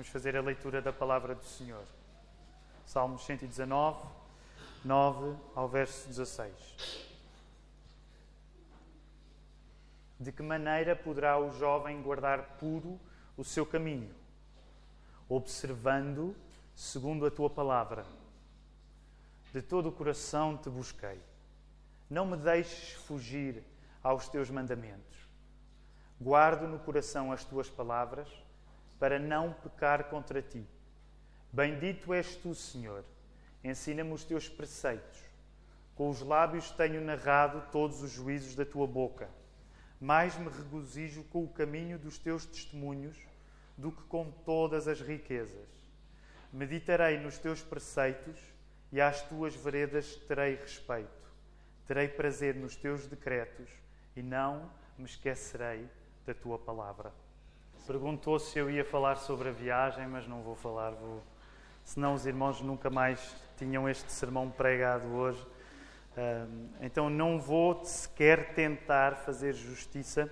Vamos fazer a leitura da palavra do Senhor. Salmos 119, 9 ao verso 16. De que maneira poderá o jovem guardar puro o seu caminho, observando segundo a tua palavra? De todo o coração te busquei. Não me deixes fugir aos teus mandamentos. Guardo no coração as tuas palavras, para não pecar contra ti. Bendito és tu, Senhor. Ensina-me os teus preceitos. Com os lábios tenho narrado todos os juízos da tua boca. Mais me regozijo com o caminho dos teus testemunhos do que com todas as riquezas. Meditarei nos teus preceitos e às tuas veredas terei respeito. Terei prazer nos teus decretos e não me esquecerei da tua palavra. Perguntou se eu ia falar sobre a viagem, mas não vou falar. Senão os irmãos nunca mais tinham este sermão pregado hoje. Então não vou sequer tentar fazer justiça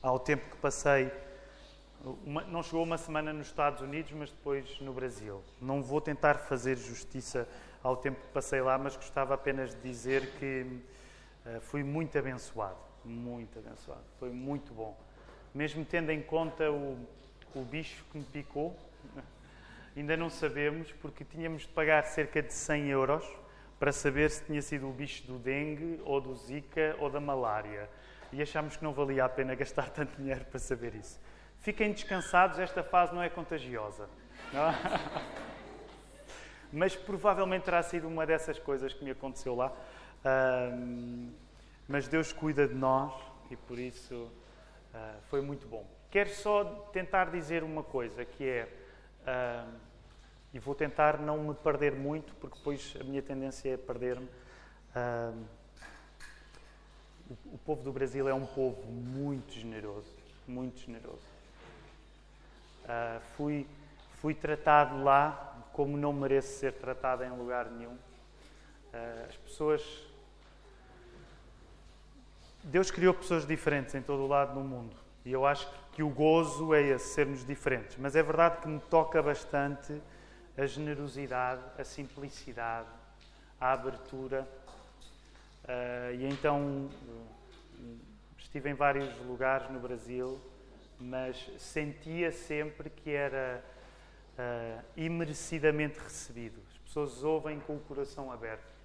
ao tempo que passei. Não chegou uma semana nos Estados Unidos, mas depois no Brasil. Não vou tentar fazer justiça ao tempo que passei lá, mas gostava apenas de dizer que fui muito abençoado. Muito abençoado. Foi muito bom. Mesmo tendo em conta o bicho que me picou, ainda não sabemos, porque tínhamos de pagar cerca de 100 euros para saber se tinha sido o bicho do dengue, ou do zika, ou da malária. E achámos que não valia a pena gastar tanto dinheiro para saber isso. Fiquem descansados, esta fase não é contagiosa. Não? Mas provavelmente terá sido uma dessas coisas que me aconteceu lá. Mas Deus cuida de nós e por isso foi muito bom. Quero só tentar dizer uma coisa, que é... e vou tentar não me perder muito, porque depois a minha tendência é perder-me. O povo do Brasil é um povo muito generoso, muito generoso. Fui tratado lá como não mereço ser tratado em lugar nenhum. As pessoas... Deus criou pessoas diferentes em todo o lado do mundo. E eu acho que o gozo é esse, sermos diferentes. Mas é verdade que me toca bastante a generosidade, a simplicidade, a abertura. E então estive em vários lugares no Brasil, mas sentia sempre que era imerecidamente recebido. As pessoas ouvem com o coração aberto.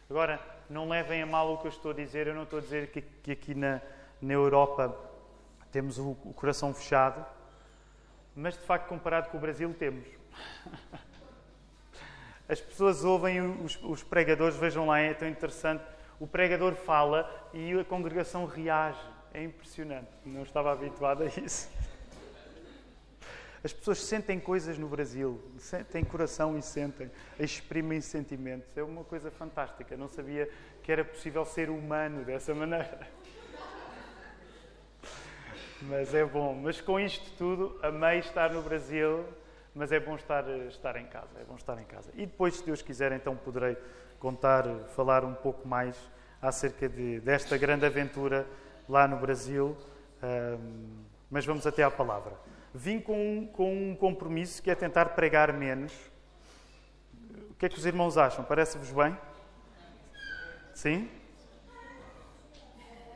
Agora, não levem a mal o que eu estou a dizer. Eu não estou a dizer que aqui na Europa temos o coração fechado, mas de facto, comparado com o Brasil, temos. As pessoas ouvem os pregadores, vejam lá, é tão interessante. O pregador fala e a congregação reage. É impressionante. Não estava habituado a isso. As pessoas sentem coisas no Brasil, têm coração e sentem, exprimem sentimentos. É uma coisa fantástica. Não sabia que era possível ser humano dessa maneira. Mas é bom. Mas com isto tudo, amei estar no Brasil, mas é bom estar em casa. É bom estar em casa. E depois, se Deus quiser, então poderei falar um pouco mais acerca desta grande aventura lá no Brasil. Mas vamos até à palavra. Vim com um compromisso que é tentar pregar menos. O que é que os irmãos acham? Parece-vos bem? Sim?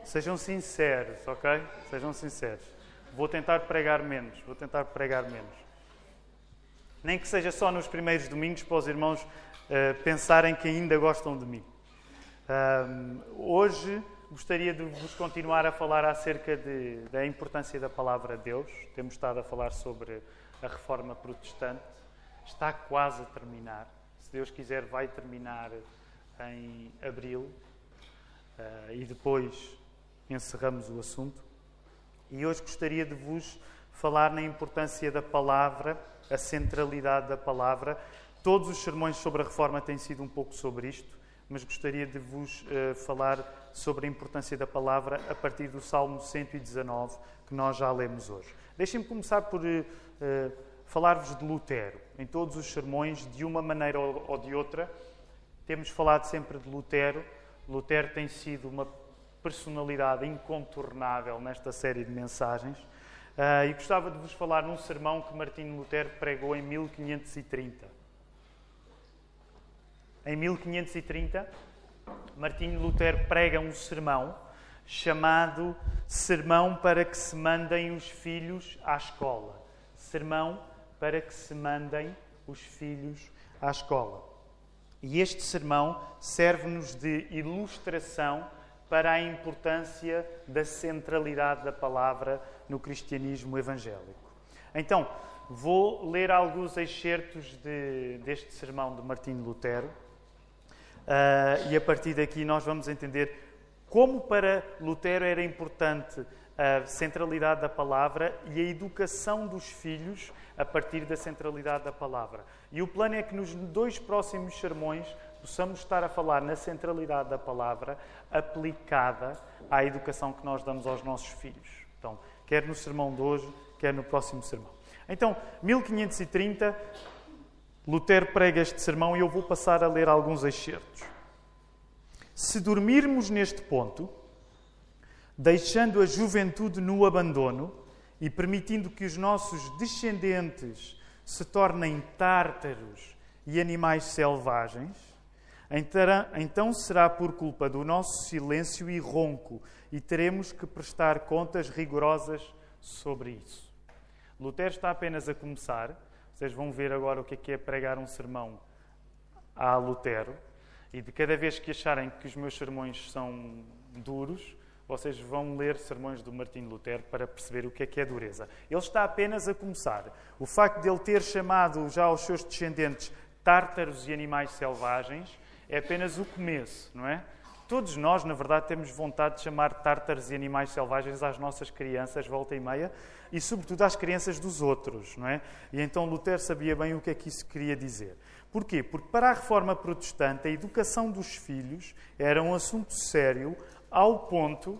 Sejam sinceros, ok? Sejam sinceros. Vou tentar pregar menos. Nem que seja só nos primeiros domingos, para os irmãos pensarem que ainda gostam de mim. Hoje gostaria de vos continuar a falar acerca da importância da palavra de Deus. Temos estado a falar sobre a Reforma Protestante. Está quase a terminar. Se Deus quiser, vai terminar em abril. E depois encerramos o assunto. E hoje gostaria de vos falar na importância da palavra, a centralidade da palavra. Todos os sermões sobre a Reforma têm sido um pouco sobre isto, mas gostaria de vos falar sobre a importância da palavra a partir do Salmo 119, que nós já lemos hoje. Deixem-me começar por falar-vos de Lutero. Em todos os sermões, de uma maneira ou de outra, temos falado sempre de Lutero. Lutero tem sido uma personalidade incontornável nesta série de mensagens. e gostava de vos falar num sermão que Martinho Lutero pregou em 1530. Em 1530, Martinho Lutero prega um sermão chamado Sermão para que se mandem os filhos à escola. Sermão para que se mandem os filhos à escola. E este sermão serve-nos de ilustração para a importância da centralidade da palavra no cristianismo evangélico. Então, vou ler alguns excertos deste sermão de Martinho Lutero e a partir daqui nós vamos entender como para Lutero era importante a centralidade da palavra e a educação dos filhos a partir da centralidade da palavra. E o plano é que nos 2 próximos sermões possamos estar a falar na centralidade da palavra aplicada à educação que nós damos aos nossos filhos. Então, quer no sermão de hoje, quer no próximo sermão. Então, 1530, Lutero prega este sermão e eu vou passar a ler alguns excertos. Se dormirmos neste ponto, deixando a juventude no abandono e permitindo que os nossos descendentes se tornem tártaros e animais selvagens, então será por culpa do nosso silêncio e ronco e teremos que prestar contas rigorosas sobre isso. Lutero está apenas a começar. Vocês vão ver agora o que é pregar um sermão a Lutero. E de cada vez que acharem que os meus sermões são duros, vocês vão ler sermões do Martinho Lutero para perceber o que é dureza. Ele está apenas a começar. O facto de ele ter chamado já aos seus descendentes tártaros e animais selvagens é apenas o começo, não é? Todos nós, na verdade, temos vontade de chamar tártaros e animais selvagens às nossas crianças, volta e meia, e sobretudo às crianças dos outros, não é? E então Lutero sabia bem o que é que isso queria dizer. Porquê? Porque para a Reforma Protestante, a educação dos filhos era um assunto sério ao ponto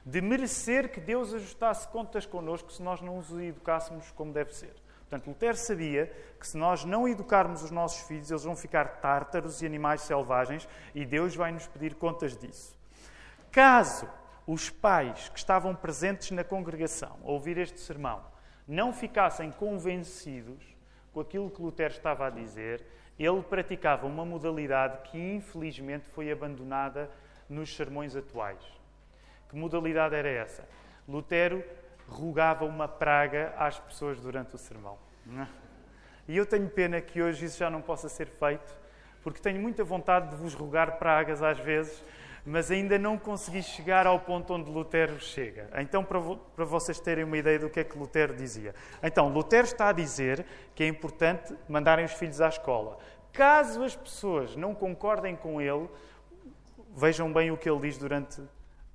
de merecer que Deus ajustasse contas connosco se nós não os educássemos como deve ser. Portanto, Lutero sabia que se nós não educarmos os nossos filhos, eles vão ficar tártaros e animais selvagens e Deus vai nos pedir contas disso. Caso os pais que estavam presentes na congregação a ouvir este sermão não ficassem convencidos com aquilo que Lutero estava a dizer, ele praticava uma modalidade que infelizmente foi abandonada nos sermões atuais. Que modalidade era essa? Lutero rogava uma praga às pessoas durante o sermão. E eu tenho pena que hoje isso já não possa ser feito, porque tenho muita vontade de vos rogar pragas às vezes, mas ainda não consegui chegar ao ponto onde Lutero chega. Então, para vocês terem uma ideia do que é que Lutero dizia. Então, Lutero está a dizer que é importante mandarem os filhos à escola. Caso as pessoas não concordem com ele, vejam bem o que ele diz durante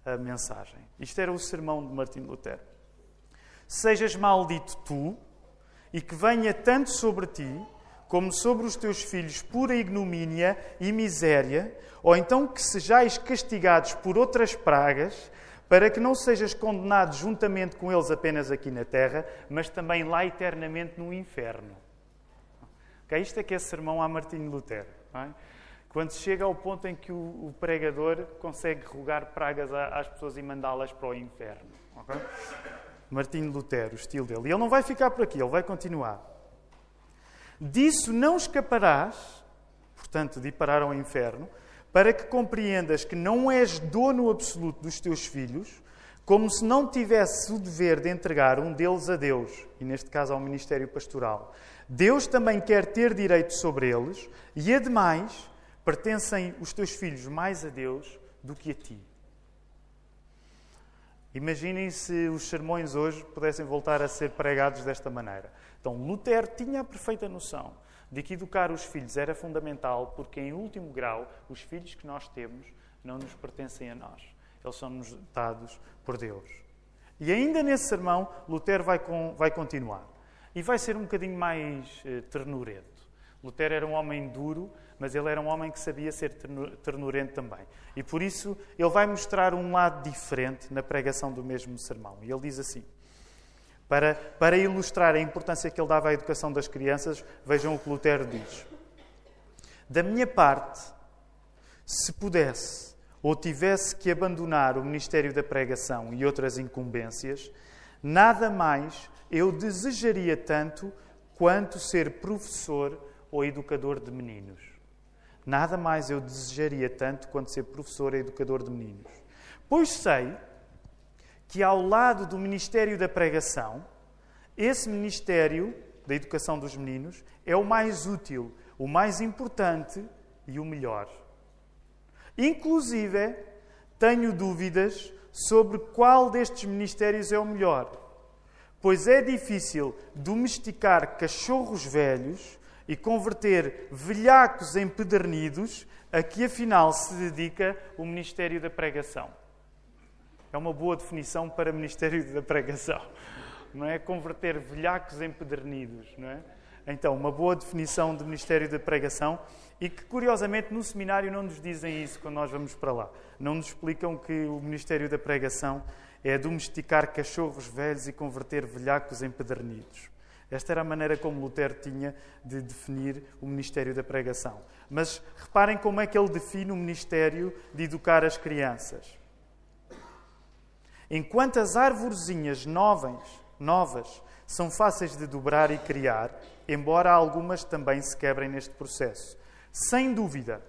a mensagem. Isto era o sermão de Martinho Lutero. Sejas maldito tu, e que venha tanto sobre ti, como sobre os teus filhos, pura ignomínia e miséria, ou então que sejais castigados por outras pragas, para que não sejas condenado juntamente com eles apenas aqui na terra, mas também lá eternamente no inferno. Okay? Isto é que é sermão a Martinho Lutero. Não é? Quando chega ao ponto em que o pregador consegue rogar pragas às pessoas e mandá-las para o inferno. Okay? Martinho Lutero, o estilo dele. E ele não vai ficar por aqui, ele vai continuar. Disso não escaparás, portanto, de ir parar ao inferno, para que compreendas que não és dono absoluto dos teus filhos, como se não tivesse o dever de entregar um deles a Deus, e neste caso ao ministério pastoral. Deus também quer ter direito sobre eles, e ademais, pertencem os teus filhos mais a Deus do que a ti. Imaginem se os sermões hoje pudessem voltar a ser pregados desta maneira. Então, Lutero tinha a perfeita noção de que educar os filhos era fundamental, porque, em último grau, os filhos que nós temos não nos pertencem a nós. Eles são-nos dados por Deus. E ainda nesse sermão, Lutero vai continuar. E vai ser um bocadinho mais ternurento. Lutero era um homem duro, mas ele era um homem que sabia ser ternurento também. E por isso ele vai mostrar um lado diferente na pregação do mesmo sermão. E ele diz assim, para ilustrar a importância que ele dava à educação das crianças, vejam o que Lutero diz. Da minha parte, se pudesse ou tivesse que abandonar o ministério da pregação e outras incumbências, Nada mais eu desejaria tanto quanto ser professor ou educador de meninos. Nada mais eu desejaria tanto quanto ser professor ou educador de meninos. Pois sei que ao lado do ministério da pregação, esse ministério da educação dos meninos é o mais útil, o mais importante e o melhor. Inclusive, tenho dúvidas sobre qual destes ministérios é o melhor, pois é difícil domesticar cachorros velhos e converter velhacos empedernidos a que afinal se dedica o ministério da pregação. É uma boa definição para o ministério da pregação. Não é? Converter velhacos empedernidos, não é? Então, uma boa definição do ministério da pregação e que, curiosamente, no seminário não nos dizem isso quando nós vamos para lá. Não nos explicam que o ministério da pregação é domesticar cachorros velhos e converter velhacos empedernidos. Esta era a maneira como Lutero tinha de definir o ministério da pregação. Mas reparem como é que ele define o ministério de educar as crianças. Enquanto as arvorezinhas novas são fáceis de dobrar e criar, embora algumas também se quebrem neste processo. Sem dúvida,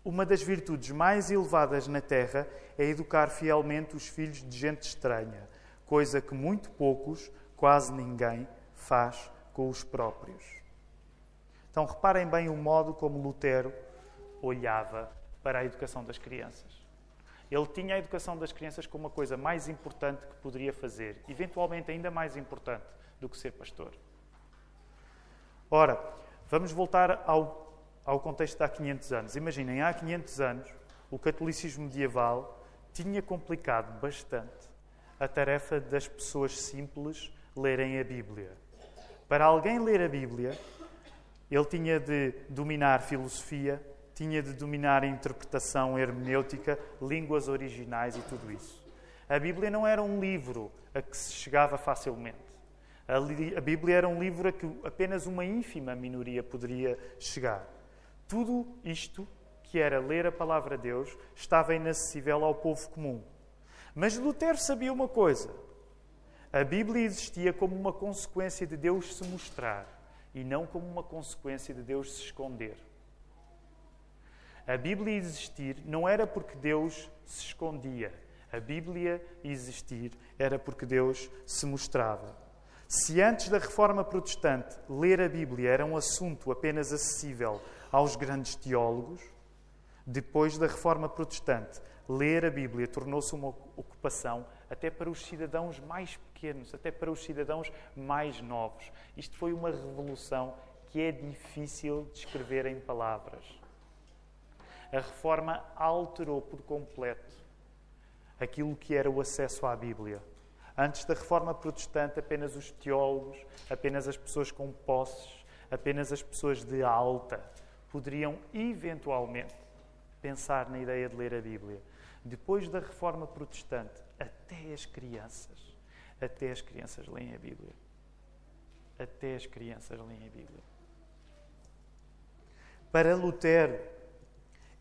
uma das virtudes mais elevadas na Terra é educar fielmente os filhos de gente estranha, coisa que muito poucos, quase ninguém, faz com os próprios. Então reparem bem o modo como Lutero olhava para a educação das crianças. Ele tinha a educação das crianças como uma coisa mais importante que poderia fazer, eventualmente ainda mais importante do que ser pastor. Ora, vamos voltar ao contexto de há 500 anos. Imaginem, há 500 anos, o catolicismo medieval tinha complicado bastante a tarefa das pessoas simples lerem a Bíblia. Para alguém ler a Bíblia, ele tinha de dominar filosofia, tinha de dominar a interpretação hermenêutica, línguas originais e tudo isso. A Bíblia não era um livro a que se chegava facilmente. A Bíblia era um livro a que apenas uma ínfima minoria poderia chegar. Tudo isto, que era ler a palavra de Deus, estava inacessível ao povo comum. Mas Lutero sabia uma coisa. A Bíblia existia como uma consequência de Deus se mostrar e não como uma consequência de Deus se esconder. A Bíblia existir não era porque Deus se escondia. A Bíblia existir era porque Deus se mostrava. Se antes da Reforma Protestante ler a Bíblia era um assunto apenas acessível aos grandes teólogos, depois da Reforma Protestante, ler a Bíblia tornou-se uma ocupação até para os cidadãos mais pequenos, até para os cidadãos mais novos. Isto foi uma revolução que é difícil de escrever em palavras. A Reforma alterou por completo aquilo que era o acesso à Bíblia. Antes da Reforma Protestante, apenas os teólogos, apenas as pessoas com posses, apenas as pessoas de alta poderiam, eventualmente, pensar na ideia de ler a Bíblia. Depois da Reforma Protestante, até as crianças leem a Bíblia. Até as crianças leem a Bíblia. Para Lutero,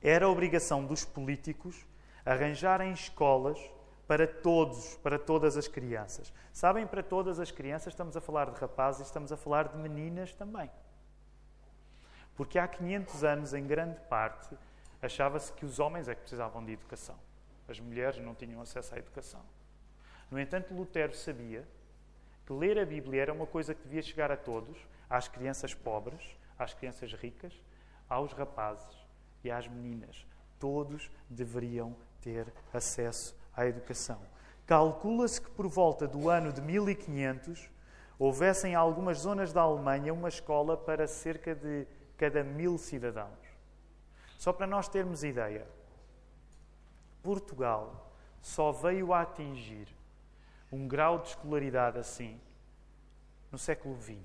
era a obrigação dos políticos arranjarem escolas para todas as crianças. Sabem, para todas as crianças, estamos a falar de rapazes e estamos a falar de meninas também. Porque há 500 anos, em grande parte, achava-se que os homens é que precisavam de educação. As mulheres não tinham acesso à educação. No entanto, Lutero sabia que ler a Bíblia era uma coisa que devia chegar a todos, às crianças pobres, às crianças ricas, aos rapazes e às meninas. Todos deveriam ter acesso à educação. Calcula-se que por volta do ano de 1500 houvesse em algumas zonas da Alemanha uma escola para cerca de cada 1000 cidadãos. Só para nós termos ideia, Portugal só veio a atingir um grau de escolaridade assim no século XX.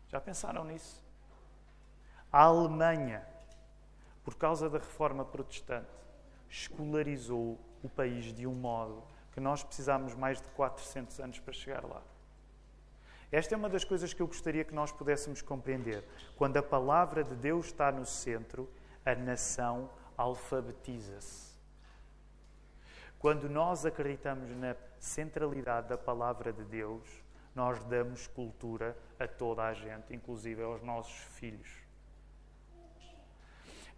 Já pensaram nisso? A Alemanha, por causa da Reforma Protestante, escolarizou o país de um modo que nós precisámos mais de 400 anos para chegar lá. Esta é uma das coisas que eu gostaria que nós pudéssemos compreender. Quando a palavra de Deus está no centro, a nação alfabetiza-se. Quando nós acreditamos na centralidade da palavra de Deus, nós damos cultura a toda a gente, inclusive aos nossos filhos.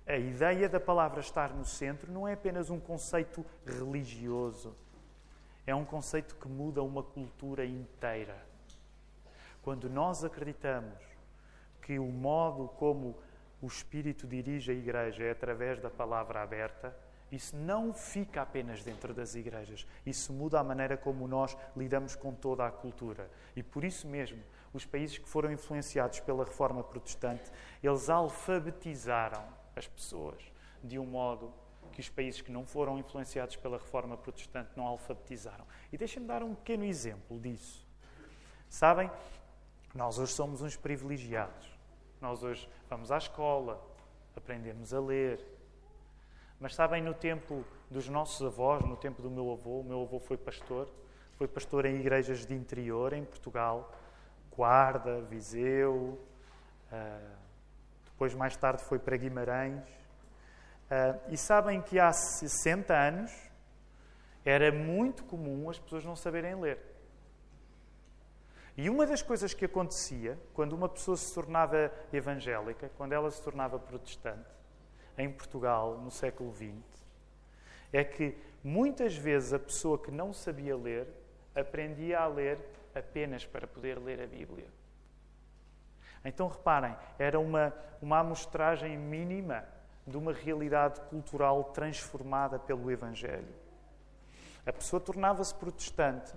A ideia da palavra estar no centro não é apenas um conceito religioso. É um conceito que muda uma cultura inteira. Quando nós acreditamos que o modo como o Espírito dirige a Igreja é através da palavra aberta, isso não fica apenas dentro das igrejas. Isso muda a maneira como nós lidamos com toda a cultura. E por isso mesmo, os países que foram influenciados pela Reforma Protestante, eles alfabetizaram as pessoas de um modo que os países que não foram influenciados pela Reforma Protestante não alfabetizaram. E deixem-me dar um pequeno exemplo disso. Sabem, nós hoje somos uns privilegiados. Nós hoje vamos à escola, aprendemos a ler. Mas sabem, no tempo dos nossos avós, no tempo do meu avô foi pastor em igrejas de interior, em Portugal, Guarda, Viseu, depois mais tarde foi para Guimarães. E sabem que há 60 anos era muito comum as pessoas não saberem ler. E uma das coisas que acontecia quando uma pessoa se tornava evangélica, quando ela se tornava protestante, em Portugal, no século XX, é que muitas vezes a pessoa que não sabia ler aprendia a ler apenas para poder ler a Bíblia. Então, reparem, era uma amostragem mínima de uma realidade cultural transformada pelo Evangelho. A pessoa tornava-se protestante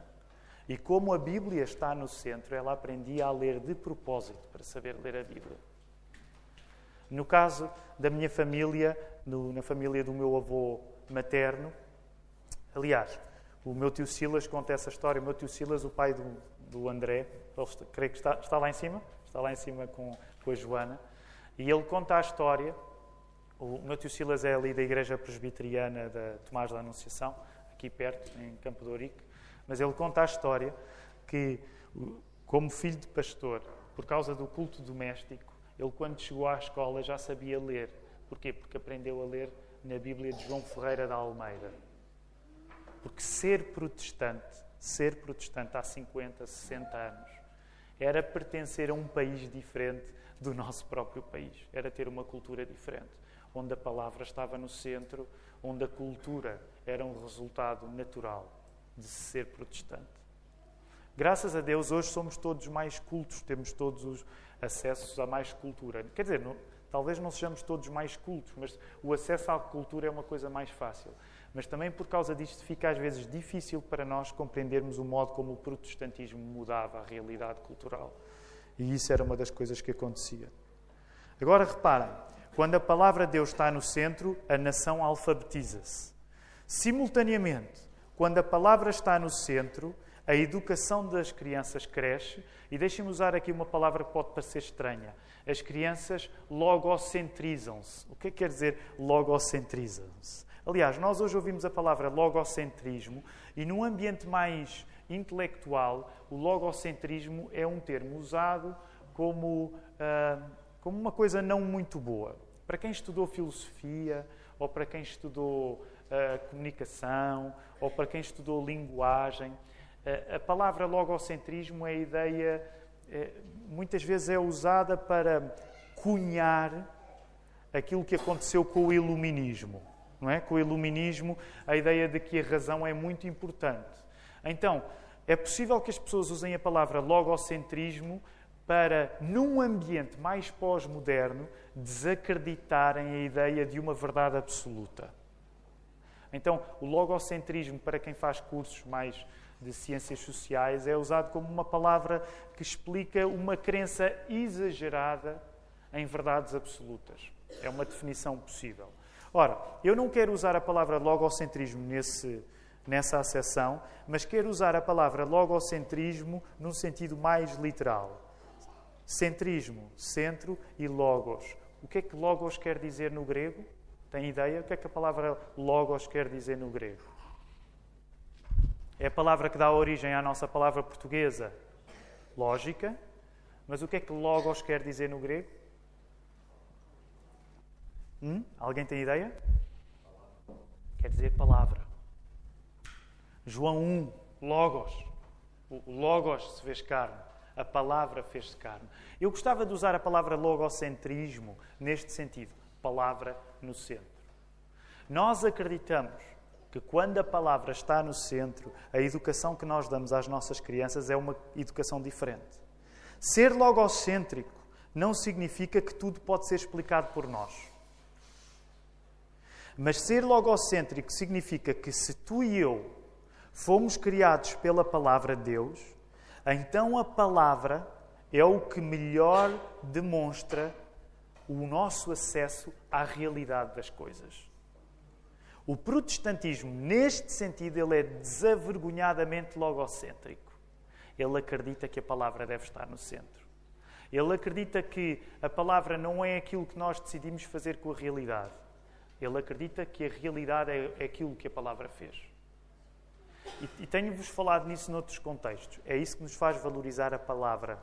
e, como a Bíblia está no centro, ela aprendia a ler de propósito para saber ler a Bíblia. No caso da minha família, na família do meu avô materno, aliás, o meu tio Silas conta essa história. O meu tio Silas, o pai do André, creio que está lá em cima, com a Joana, e ele conta a história. O meu tio Silas é ali da Igreja Presbiteriana da Tomás da Anunciação, aqui perto, em Campo de Ourique, mas ele conta a história que, como filho de pastor, por causa do culto doméstico, ele, quando chegou à escola, já sabia ler. Porquê? Porque aprendeu a ler na Bíblia de João Ferreira da Almeida. Porque ser protestante há 50, 60 anos, era pertencer a um país diferente do nosso próprio país. Era ter uma cultura diferente, onde a palavra estava no centro, onde a cultura era um resultado natural de ser protestante. Graças a Deus, hoje somos todos mais cultos, temos todos os acessos a mais cultura. Quer dizer, talvez não sejamos todos mais cultos, mas o acesso à cultura é uma coisa mais fácil. Mas também por causa disto fica às vezes difícil para nós compreendermos o modo como o protestantismo mudava a realidade cultural. E isso era uma das coisas que acontecia. Agora reparem, quando a palavra de Deus está no centro, a nação alfabetiza-se. Simultaneamente, quando a palavra está no centro, a educação das crianças cresce, e deixem-me usar aqui uma palavra que pode parecer estranha. As crianças logocentrizam-se. O que quer dizer logocentrizam-se? Aliás, nós hoje ouvimos a palavra logocentrismo, e num ambiente mais intelectual, o logocentrismo é um termo usado como uma coisa não muito boa. Para quem estudou filosofia, ou para quem estudou comunicação, ou para quem estudou linguagem, a palavra logocentrismo é a ideia, muitas vezes é usada para cunhar aquilo que aconteceu com o iluminismo. Não é? Com o iluminismo, a ideia de que a razão é muito importante. Então, é possível que as pessoas usem a palavra logocentrismo para, num ambiente mais pós-moderno, desacreditarem a ideia de uma verdade absoluta. Então, o logocentrismo, para quem faz cursos mais de ciências sociais, é usado como uma palavra que explica uma crença exagerada em verdades absolutas. É uma definição possível. Ora, eu não quero usar a palavra logocentrismo nessa acessão, mas quero usar a palavra logocentrismo num sentido mais literal. Centrismo, centro, e logos. O que é que logos quer dizer no grego? Tem ideia? O que é que a palavra logos quer dizer no grego? É a palavra que dá origem à nossa palavra portuguesa, lógica. Mas o que é que logos quer dizer no grego? Alguém tem ideia? Quer dizer palavra. João 1, Logos. O Logos se fez carne. A palavra fez-se carne. Eu gostava de usar a palavra logocentrismo neste sentido. Palavra no centro. Nós acreditamos que quando a palavra está no centro, a educação que nós damos às nossas crianças é uma educação diferente. Ser logocêntrico não significa que tudo pode ser explicado por nós. Mas ser logocêntrico significa que se tu e eu fomos criados pela palavra de Deus, então a palavra é o que melhor demonstra o nosso acesso à realidade das coisas. O protestantismo, neste sentido, ele é desavergonhadamente logocêntrico. Ele acredita que a palavra deve estar no centro. Ele acredita que a palavra não é aquilo que nós decidimos fazer com a realidade. Ele acredita que a realidade é aquilo que a palavra fez. E tenho-vos falado nisso noutros contextos. É isso que nos faz valorizar a palavra.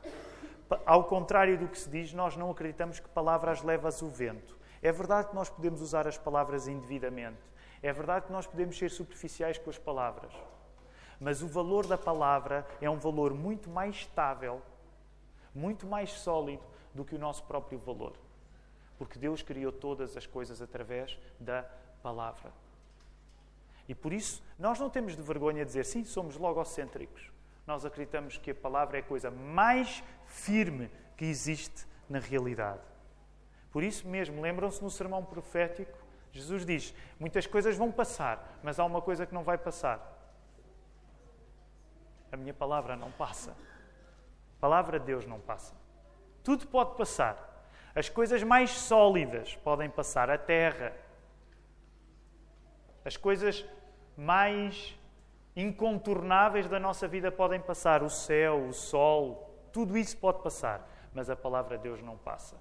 Ao contrário do que se diz, nós não acreditamos que palavras levas o vento. É verdade que nós podemos usar as palavras indevidamente. É verdade que nós podemos ser superficiais com as palavras. Mas o valor da palavra é um valor muito mais estável, muito mais sólido do que o nosso próprio valor. Porque Deus criou todas as coisas através da palavra. E por isso, nós não temos de vergonha de dizer, sim, somos logocêntricos. Nós acreditamos que a palavra é a coisa mais firme que existe na realidade. Por isso mesmo, lembram-se no sermão profético, Jesus diz, muitas coisas vão passar, mas há uma coisa que não vai passar. A minha palavra não passa. A palavra de Deus não passa. Tudo pode passar. As coisas mais sólidas podem passar. A terra. As coisas mais incontornáveis da nossa vida podem passar. O céu, o sol, tudo isso pode passar. Mas a palavra de Deus não passa.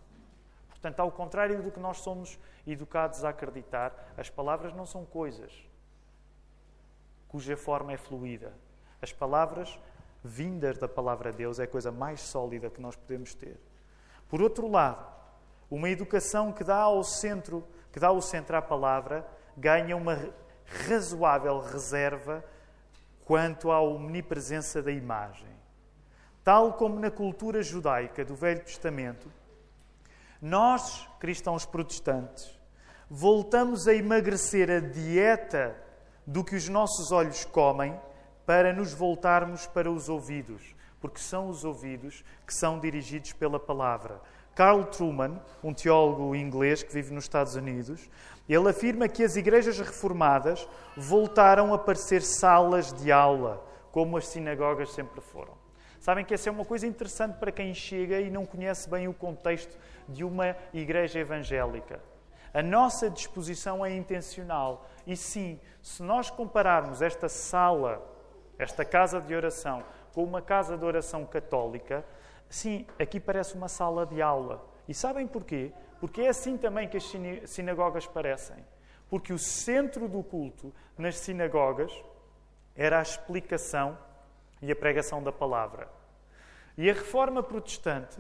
Portanto, ao contrário do que nós somos educados a acreditar, as palavras não são coisas cuja forma é fluida. As palavras vindas da palavra de Deus é a coisa mais sólida que nós podemos ter. Por outro lado, uma educação que dá o centro à palavra ganha uma razoável reserva quanto à omnipresença da imagem. Tal como na cultura judaica do Velho Testamento, nós, cristãos protestantes, voltamos a emagrecer a dieta do que os nossos olhos comem para nos voltarmos para os ouvidos, porque são os ouvidos que são dirigidos pela palavra. Carl Trueman, um teólogo inglês que vive nos Estados Unidos, ele afirma que as igrejas reformadas voltaram a parecer salas de aula, como as sinagogas sempre foram. Sabem que essa é uma coisa interessante para quem chega e não conhece bem o contexto de uma igreja evangélica. A nossa disposição é intencional. E sim, se nós compararmos esta sala, esta casa de oração, com uma casa de oração católica, sim, aqui parece uma sala de aula. E sabem porquê? Porque é assim também que as sinagogas parecem. Porque o centro do culto nas sinagogas era a explicação e a pregação da palavra. E a reforma protestante,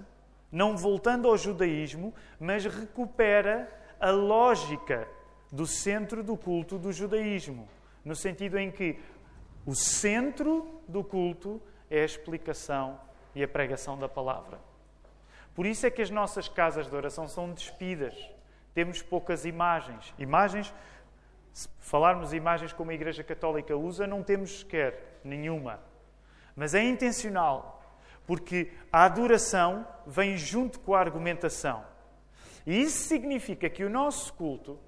não voltando ao judaísmo, mas recupera a lógica do centro do culto do judaísmo. No sentido em que o centro do culto é a explicação e a pregação da palavra. Por isso é que as nossas casas de oração são despidas. Temos poucas imagens. Se falarmos imagens como a Igreja Católica usa, não temos sequer nenhuma. Mas é intencional, porque a adoração vem junto com a argumentação. E isso significa que o nosso culto,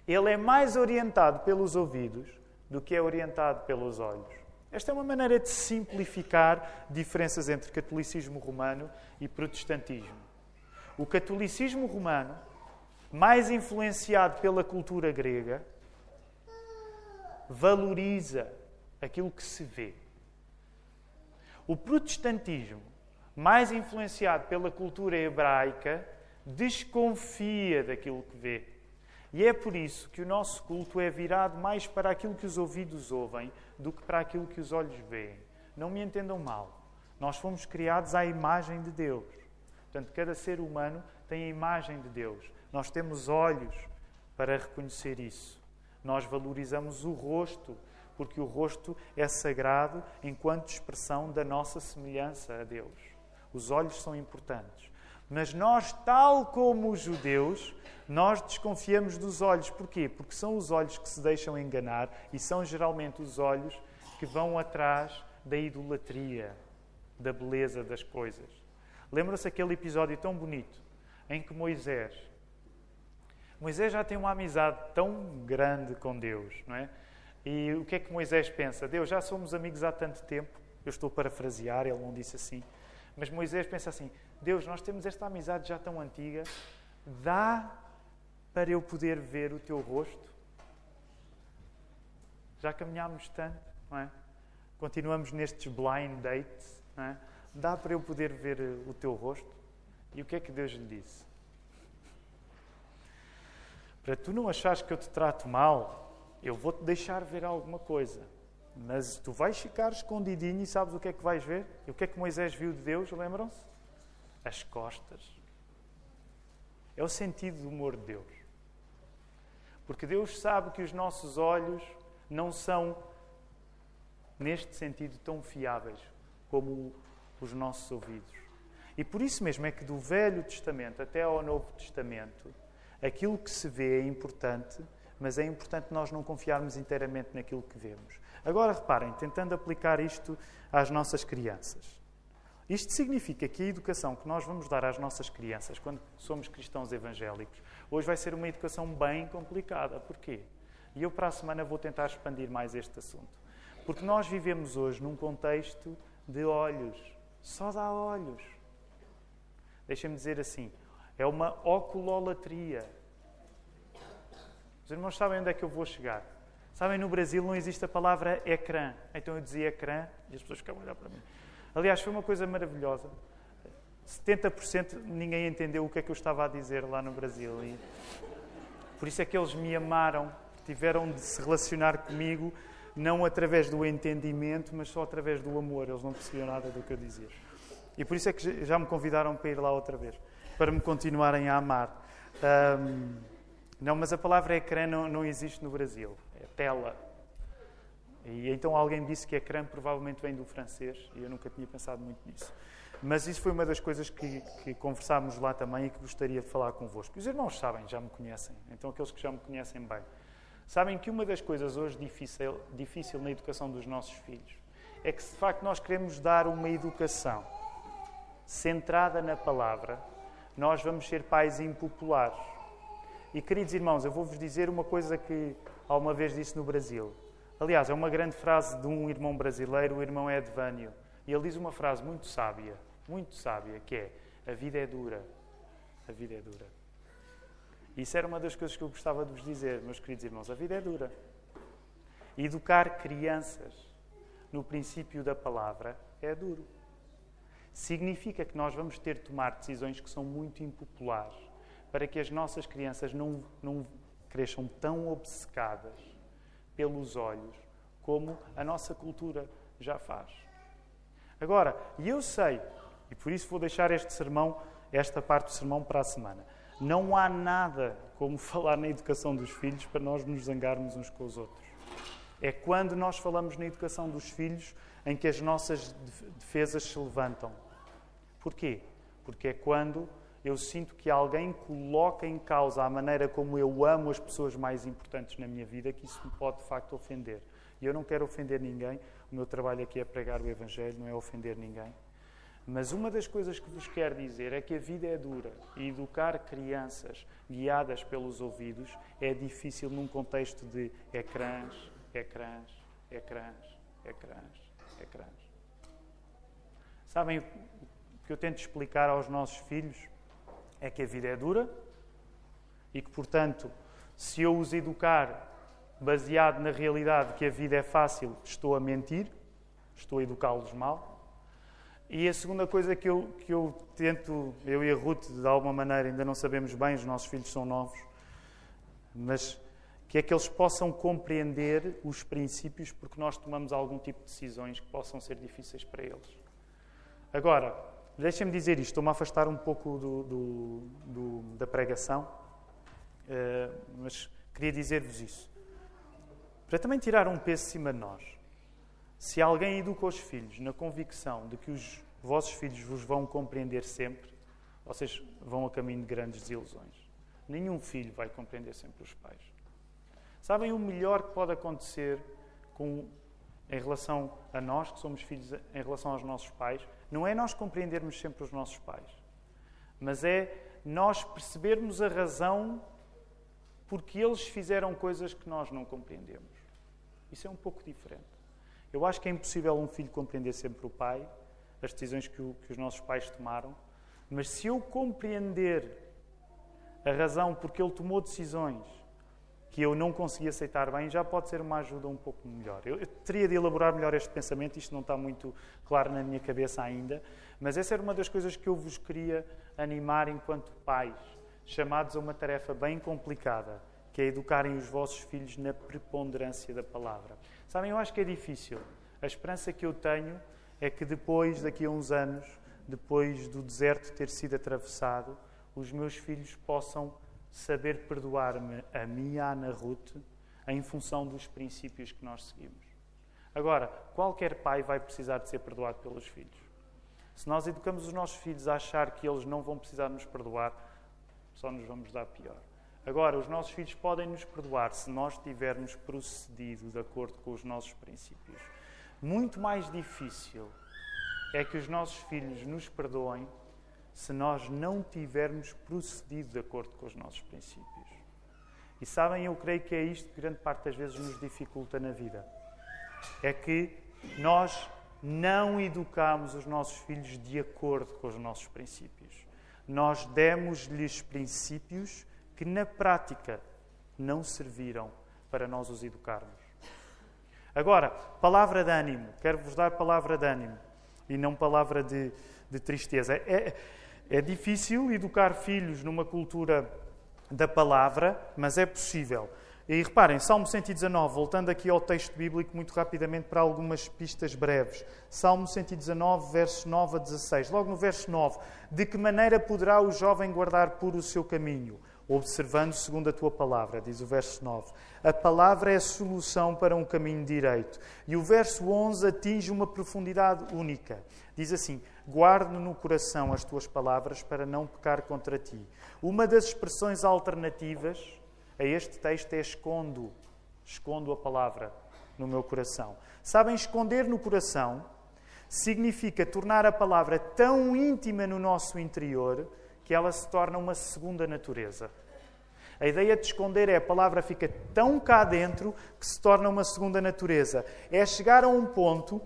ele é mais orientado pelos ouvidos do que é orientado pelos olhos. Esta é uma maneira de simplificar diferenças entre catolicismo romano e protestantismo. O catolicismo romano, mais influenciado pela cultura grega, valoriza aquilo que se vê. O protestantismo, mais influenciado pela cultura hebraica, desconfia daquilo que vê. E é por isso que o nosso culto é virado mais para aquilo que os ouvidos ouvem do que para aquilo que os olhos veem. Não me entendam mal. Nós fomos criados à imagem de Deus. Portanto, cada ser humano tem a imagem de Deus. Nós temos olhos para reconhecer isso. Nós valorizamos o rosto porque o rosto é sagrado enquanto expressão da nossa semelhança a Deus. Os olhos são importantes. Mas nós, tal como os judeus, nós desconfiamos dos olhos. Porquê? Porque são os olhos que se deixam enganar e são geralmente os olhos que vão atrás da idolatria, da beleza das coisas. Lembram-se aquele episódio tão bonito em que Moisés já tem uma amizade tão grande com Deus, não é? E o que é que Moisés pensa? Deus, já somos amigos há tanto tempo. Eu estou a parafrasear, ele não disse assim. Mas Moisés pensa assim, Deus, nós temos esta amizade já tão antiga, dá para eu poder ver o teu rosto? Já caminhámos tanto, não é? Continuamos nestes blind dates, não é? Dá para eu poder ver o teu rosto? E o que é que Deus lhe disse? Para tu não achares que eu te trato mal, eu vou-te deixar ver alguma coisa. Mas tu vais ficar escondidinho e sabes o que é que vais ver? E o que é que Moisés viu de Deus, lembram-se? As costas. É o sentido do humor de Deus. Porque Deus sabe que os nossos olhos não são, neste sentido, tão fiáveis como os nossos ouvidos. E por isso mesmo é que do Velho Testamento até ao Novo Testamento, aquilo que se vê é importante, mas é importante nós não confiarmos inteiramente naquilo que vemos. Agora, reparem, tentando aplicar isto às nossas crianças. Isto significa que a educação que nós vamos dar às nossas crianças, quando somos cristãos evangélicos, hoje vai ser uma educação bem complicada. Porquê? E eu para a semana vou tentar expandir mais este assunto. Porque nós vivemos hoje num contexto de olhos. Só dá olhos. Deixem-me dizer assim, é uma oculolatria. Os irmãos sabem onde é que eu vou chegar. Sabem, no Brasil não existe a palavra ecrã. Então eu dizia ecrã e as pessoas ficavam a olhar para mim. Aliás, foi uma coisa maravilhosa. 70% ninguém entendeu o que é que eu estava a dizer lá no Brasil. E por isso é que eles me amaram. Tiveram de se relacionar comigo, não através do entendimento, mas só através do amor. Eles não percebiam nada do que eu dizia. E por isso é que já me convidaram para ir lá outra vez, para me continuarem a amar. Não, mas a palavra ecrã não existe no Brasil. É tela. E então alguém disse que ecrã provavelmente vem do francês, e eu nunca tinha pensado muito nisso. Mas isso foi uma das coisas que conversámos lá também e que gostaria de falar convosco. Os irmãos sabem, já me conhecem. Então aqueles que já me conhecem bem. Sabem que uma das coisas hoje difícil na educação dos nossos filhos é que, de facto, nós queremos dar uma educação centrada na palavra, nós vamos ser pais impopulares. E, queridos irmãos, eu vou-vos dizer uma coisa que alguma vez disse no Brasil. Aliás, é uma grande frase de um irmão brasileiro, o irmão Edvânio. E ele diz uma frase muito sábia, que é: a vida é dura. A vida é dura. Isso era uma das coisas que eu gostava de vos dizer, meus queridos irmãos. A vida é dura. Educar crianças no princípio da palavra é duro. Significa que nós vamos ter de tomar decisões que são muito impopulares para que as nossas crianças não cresçam tão obcecadas pelos olhos como a nossa cultura já faz. Agora, e eu sei, e por isso vou deixar esta parte do sermão para a semana, não há nada como falar na educação dos filhos para nós nos zangarmos uns com os outros. É quando nós falamos na educação dos filhos em que as nossas defesas se levantam. Porquê? Porque é quando eu sinto que alguém coloca em causa a maneira como eu amo as pessoas mais importantes na minha vida, que isso me pode, de facto, ofender. E eu não quero ofender ninguém. O meu trabalho aqui é pregar o Evangelho, não é ofender ninguém. Mas uma das coisas que vos quero dizer é que a vida é dura e educar crianças guiadas pelos ouvidos é difícil num contexto de ecrãs, ecrãs, ecrãs, ecrãs, ecrãs. Sabem, o que eu tento explicar aos nossos filhos é que a vida é dura e que, portanto, se eu os educar baseado na realidade que a vida é fácil, estou a mentir, estou a educá-los mal. E a segunda coisa que eu tento, eu e a Ruth, de alguma maneira, ainda não sabemos bem, os nossos filhos são novos, mas que é que eles possam compreender os princípios porque nós tomamos algum tipo de decisões que possam ser difíceis para eles. Agora, deixem-me dizer isto, estou-me a afastar um pouco da pregação, mas queria dizer-vos isso. para também tirar um peso de cima de nós. Se alguém educa os filhos na convicção de que os vossos filhos vos vão compreender sempre, vocês vão a caminho de grandes desilusões. Nenhum filho vai compreender sempre os pais. Sabem o melhor que pode acontecer em relação a nós, que somos filhos, em relação aos nossos pais? Não é nós compreendermos sempre os nossos pais, mas é nós percebermos a razão porque eles fizeram coisas que nós não compreendemos. Isso é um pouco diferente. Eu acho que é impossível um filho compreender sempre o pai, as decisões que os nossos pais tomaram, mas se eu compreender a razão porque ele tomou decisões que eu não consegui aceitar bem, já pode ser uma ajuda um pouco melhor. Eu teria de elaborar melhor este pensamento, isto não está muito claro na minha cabeça ainda, mas essa era uma das coisas que eu vos queria animar enquanto pais, chamados a uma tarefa bem complicada, que é educarem os vossos filhos na preponderância da palavra. Sabem, eu acho que é difícil. A esperança que eu tenho é que depois, daqui a uns anos, depois do deserto ter sido atravessado, os meus filhos possam saber perdoar-me a mim e à Ana Ruth em função dos princípios que nós seguimos. Agora, qualquer pai vai precisar de ser perdoado pelos filhos. Se nós educamos os nossos filhos a achar que eles não vão precisar nos perdoar, só nos vamos dar pior. Agora, os nossos filhos podem nos perdoar se nós tivermos procedido de acordo com os nossos princípios. Muito mais difícil é que os nossos filhos nos perdoem se nós não tivermos procedido de acordo com os nossos princípios. E sabem, eu creio que é isto que grande parte das vezes nos dificulta na vida. É que nós não educamos os nossos filhos de acordo com os nossos princípios. Nós demos-lhes princípios que na prática não serviram para nós os educarmos. Agora, palavra de ânimo. Quero-vos dar palavra de ânimo e não palavra de tristeza. É difícil educar filhos numa cultura da palavra, mas é possível. E reparem, Salmo 119, voltando aqui ao texto bíblico muito rapidamente para algumas pistas breves. Salmo 119, versos 9 a 16. Logo no verso 9. De que maneira poderá o jovem guardar puro o seu caminho? Observando segundo a tua palavra, diz o verso 9. A palavra é a solução para um caminho direito. E o verso 11 atinge uma profundidade única. Diz assim: guarde no coração as tuas palavras para não pecar contra ti. Uma das expressões alternativas a este texto é escondo. Escondo a palavra no meu coração. Sabem, esconder no coração significa tornar a palavra tão íntima no nosso interior que ela se torna uma segunda natureza. A ideia de esconder é a palavra fica tão cá dentro que se torna uma segunda natureza. É chegar a um ponto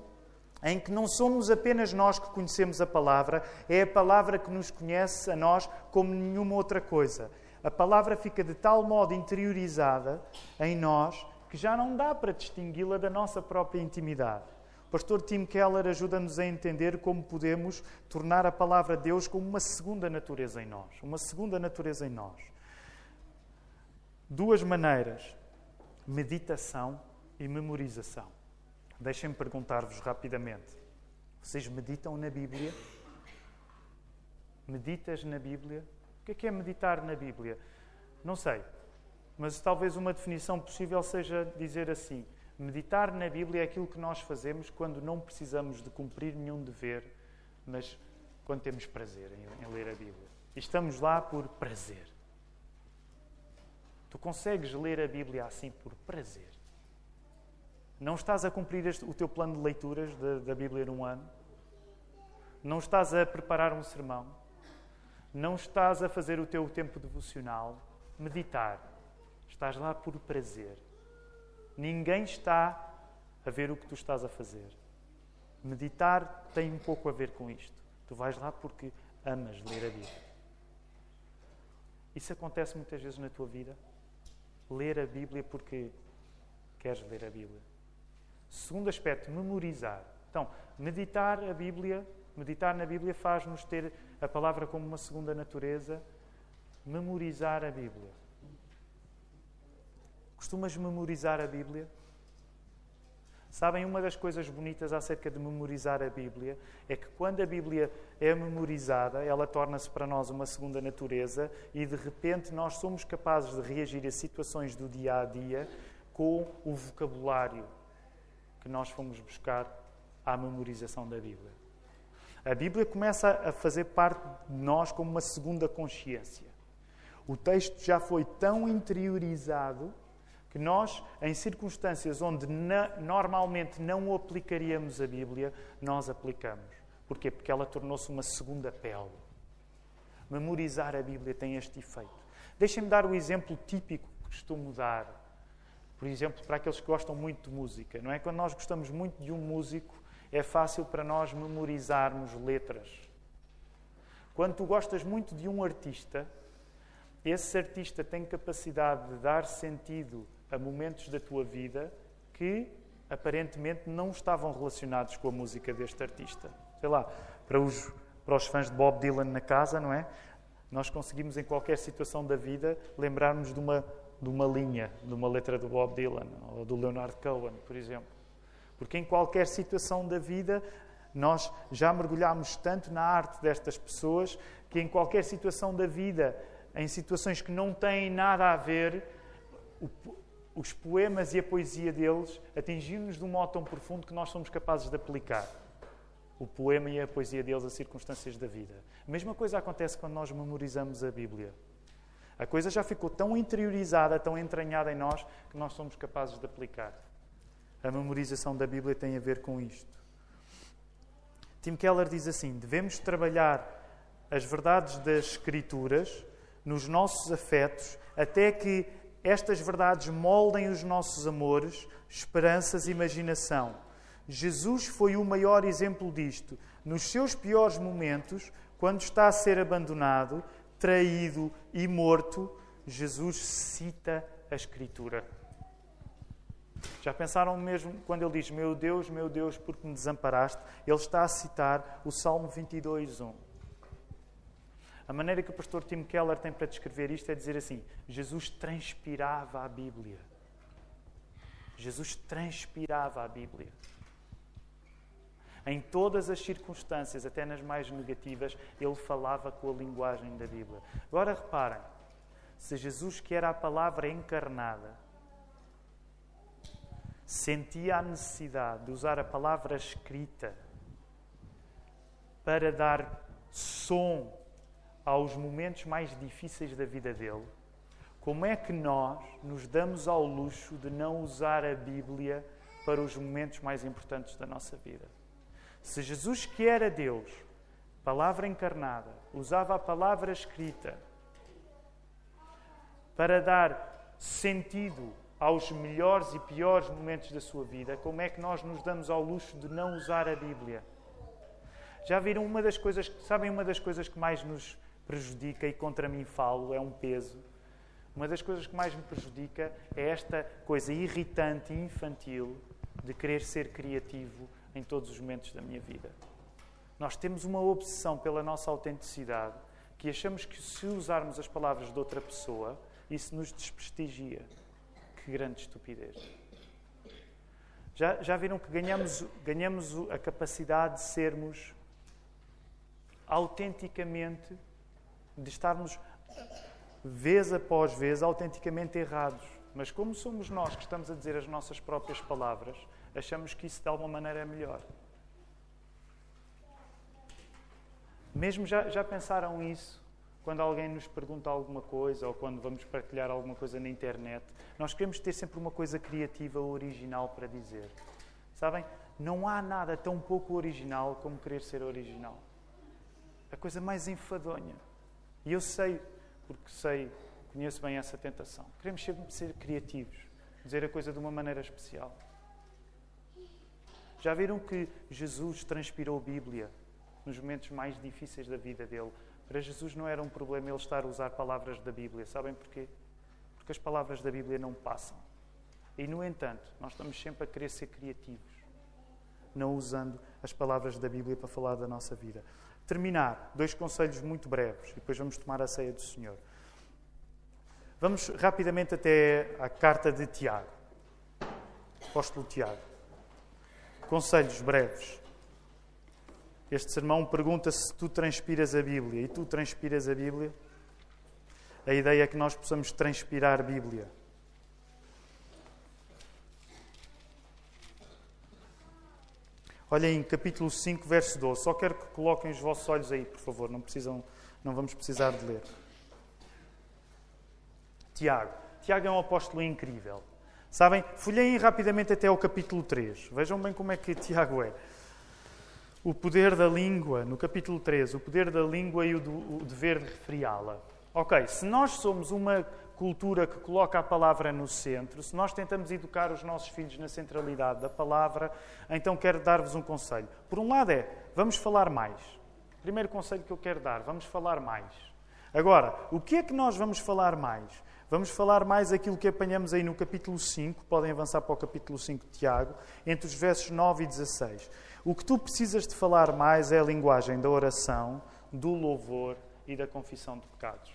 em que não somos apenas nós que conhecemos a palavra, é a palavra que nos conhece a nós como nenhuma outra coisa. A palavra fica de tal modo interiorizada em nós que já não dá para distingui-la da nossa própria intimidade. O pastor Tim Keller ajuda-nos a entender como podemos tornar a palavra de Deus como uma segunda natureza em nós. Uma segunda natureza em nós. Duas maneiras: meditação e memorização. Deixem-me perguntar-vos rapidamente. Vocês meditam na Bíblia? Meditas na Bíblia? O que é meditar na Bíblia? Não sei, mas talvez uma definição possível seja dizer assim: meditar na Bíblia é aquilo que nós fazemos quando não precisamos de cumprir nenhum dever, mas quando temos prazer em ler a Bíblia. E estamos lá por prazer. Tu consegues ler a Bíblia assim por prazer? Não estás a cumprir o teu plano de leituras da Bíblia num ano? Não estás a preparar um sermão? Não estás a fazer o teu tempo devocional? Meditar. Estás lá por prazer. Ninguém está a ver o que tu estás a fazer. Meditar tem um pouco a ver com isto. Tu vais lá porque amas ler a Bíblia. Isso acontece muitas vezes na tua vida? Ler a Bíblia porque queres ler a Bíblia. Segundo aspecto, memorizar. Então, meditar na Bíblia faz-nos ter a palavra como uma segunda natureza. Memorizar a Bíblia. Costumas memorizar a Bíblia? Sabem, uma das coisas bonitas acerca de memorizar a Bíblia é que quando a Bíblia é memorizada, ela torna-se para nós uma segunda natureza e de repente nós somos capazes de reagir a situações do dia a dia com o vocabulário que nós fomos buscar à memorização da Bíblia. A Bíblia começa a fazer parte de nós como uma segunda consciência. O texto já foi tão interiorizado que nós, em circunstâncias onde normalmente não o aplicaríamos a Bíblia, nós aplicamos. Porquê? Porque ela tornou-se uma segunda pele. Memorizar a Bíblia tem este efeito. Deixem-me dar o exemplo típico que costumo dar. Por exemplo, para aqueles que gostam muito de música, não é? Quando nós gostamos muito de um músico, é fácil para nós memorizarmos letras. Quando tu gostas muito de um artista, esse artista tem capacidade de dar sentido a momentos da tua vida que, aparentemente, não estavam relacionados com a música deste artista. Sei lá, para os fãs de Bob Dylan na casa, não é? Nós conseguimos, em qualquer situação da vida, lembrar-nos de uma linha, de uma letra do Bob Dylan ou do Leonard Cohen, por exemplo. Porque em qualquer situação da vida, nós já mergulhámos tanto na arte destas pessoas que em qualquer situação da vida, em situações que não têm nada a ver, os poemas e a poesia deles atingiram-nos de um modo tão profundo que nós somos capazes de aplicar o poema e a poesia deles a circunstâncias da vida. A mesma coisa acontece quando nós memorizamos a Bíblia. A coisa já ficou tão interiorizada, tão entranhada em nós, que nós somos capazes de aplicar. A memorização da Bíblia tem a ver com isto. Tim Keller diz assim: devemos trabalhar as verdades das Escrituras nos nossos afetos até que estas verdades moldem os nossos amores, esperanças e imaginação. Jesus foi o maior exemplo disto. Nos seus piores momentos, quando está a ser abandonado, traído e morto, Jesus cita a Escritura. Já pensaram mesmo quando ele diz: meu Deus, por que me desamparaste? Ele está a citar o Salmo 22:1. A maneira que o pastor Tim Keller tem para descrever isto é dizer assim: Jesus transpirava a Bíblia. Jesus transpirava a Bíblia. Em todas as circunstâncias, até nas mais negativas, ele falava com a linguagem da Bíblia. Agora reparem, se Jesus, que era a palavra encarnada, sentia a necessidade de usar a palavra escrita para dar som aos momentos mais difíceis da vida dele, como é que nós nos damos ao luxo de não usar a Bíblia para os momentos mais importantes da nossa vida? Se Jesus, que era Deus, palavra encarnada, usava a palavra escrita para dar sentido aos melhores e piores momentos da sua vida, como é que nós nos damos ao luxo de não usar a Bíblia? Já viram uma das coisas que mais nos prejudica, e contra mim falo, é um peso. Uma das coisas que mais me prejudica é esta coisa irritante e infantil de querer ser criativo em todos os momentos da minha vida. Nós temos uma obsessão pela nossa autenticidade, que achamos que se usarmos as palavras de outra pessoa, isso nos desprestigia. Que grande estupidez. Já viram que ganhamos a capacidade de sermos autenticamente, de estarmos, vez após vez, autenticamente errados. Mas como somos nós que estamos a dizer as nossas próprias palavras, achamos que isso de alguma maneira é melhor. Mesmo já pensaram isso? Quando alguém nos pergunta alguma coisa ou quando vamos partilhar alguma coisa na internet, nós queremos ter sempre uma coisa criativa ou original para dizer. Sabem? Não há nada tão pouco original como querer ser original. A coisa mais enfadonha. E eu sei, conheço bem essa tentação. Queremos sempre ser criativos, dizer a coisa de uma maneira especial. Já viram que Jesus transpirou a Bíblia nos momentos mais difíceis da vida dele? Para Jesus não era um problema ele estar a usar palavras da Bíblia. Sabem porquê? Porque as palavras da Bíblia não passam. E, no entanto, nós estamos sempre a querer ser criativos, não usando as palavras da Bíblia para falar da nossa vida. Terminar, 2 conselhos muito breves, e depois vamos tomar a ceia do Senhor. Vamos rapidamente até à carta de Tiago. Apóstolo Tiago. Conselhos breves. Este sermão pergunta se tu transpiras a Bíblia. E tu transpiras a Bíblia? A ideia é que nós possamos transpirar a Bíblia. Olhem, capítulo 5, verso 12. Só quero que coloquem os vossos olhos aí, por favor. Não vamos precisar de ler. Tiago. Tiago é um apóstolo incrível. Sabem? Folheiem rapidamente até ao capítulo 3. Vejam bem como é que Tiago é. O poder da língua, no capítulo 3, o poder da língua e o dever de refriá-la. Ok, se nós somos uma cultura que coloca a palavra no centro, se nós tentamos educar os nossos filhos na centralidade da palavra, então quero dar-vos um conselho. Por um lado vamos falar mais. Primeiro conselho que eu quero dar, vamos falar mais. Agora, o que é que nós vamos falar mais? Vamos falar mais aquilo que apanhamos aí no capítulo 5, podem avançar para o capítulo 5 de Tiago, entre os versos 9 e 16. O que tu precisas de falar mais é a linguagem da oração, do louvor e da confissão de pecados.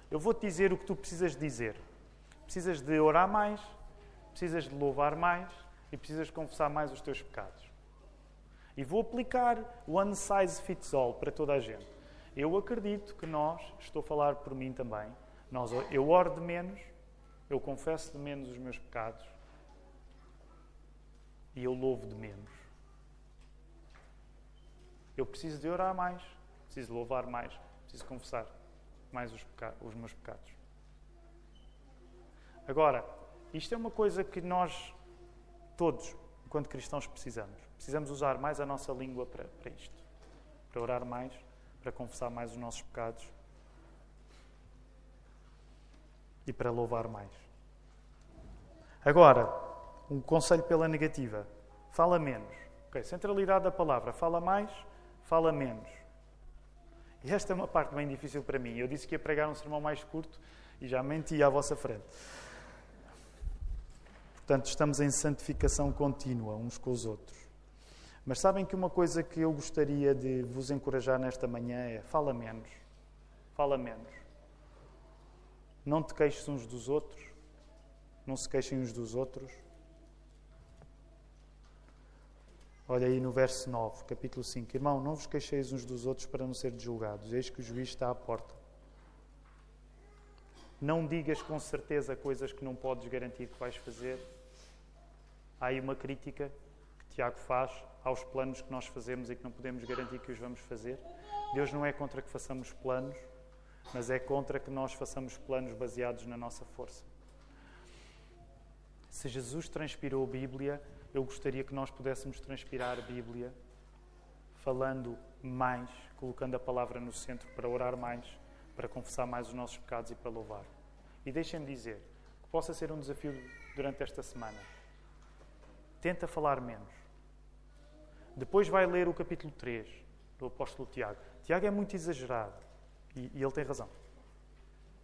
Eu vou-te dizer o que tu precisas dizer. Precisas de orar mais, precisas de louvar mais e precisas de confessar mais os teus pecados. E vou aplicar one size fits all para toda a gente. Eu acredito que estou a falar por mim também, eu oro de menos, eu confesso de menos os meus pecados e eu louvo de menos. Eu preciso de orar mais, preciso de louvar mais, preciso confessar mais os meus pecados. Agora, isto é uma coisa que nós, todos, enquanto cristãos, precisamos. Precisamos usar mais a nossa língua para isto. Para orar mais, para confessar mais os nossos pecados e para louvar mais. Agora, um conselho pela negativa. Fala menos. Okay, centralidade da palavra. Fala mais, fala menos. E esta é uma parte bem difícil para mim. Eu disse que ia pregar um sermão mais curto e já menti à vossa frente. Portanto, estamos em santificação contínua uns com os outros. Mas sabem que uma coisa que eu gostaria de vos encorajar nesta manhã é fala menos. Fala menos. Não te queixes uns dos outros. Não se queixem uns dos outros. Olha aí no verso 9, capítulo 5. Irmão, não vos queixeis uns dos outros para não ser julgados. Eis que o juiz está à porta. Não digas com certeza coisas que não podes garantir que vais fazer. Há aí uma crítica que Tiago faz aos planos que nós fazemos e que não podemos garantir que os vamos fazer. Deus não é contra que façamos planos, mas é contra que nós façamos planos baseados na nossa força. Se Jesus transpirou a Bíblia, eu gostaria que nós pudéssemos transpirar a Bíblia falando mais, colocando a palavra no centro para orar mais, para confessar mais os nossos pecados e para louvar. E deixem-me dizer que possa ser um desafio durante esta semana. Tenta falar menos. Depois vai ler o capítulo 3 do apóstolo Tiago. Tiago é muito exagerado e ele tem razão.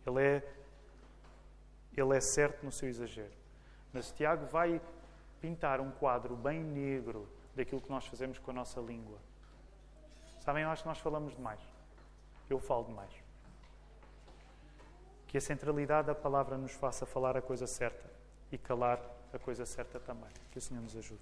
Ele é certo no seu exagero. Mas Tiago vai pintar um quadro bem negro daquilo que nós fazemos com a nossa língua. Sabem, eu acho que nós falamos demais. Eu falo demais. Que a centralidade da palavra nos faça falar a coisa certa e calar a coisa certa também. Que o Senhor nos ajude.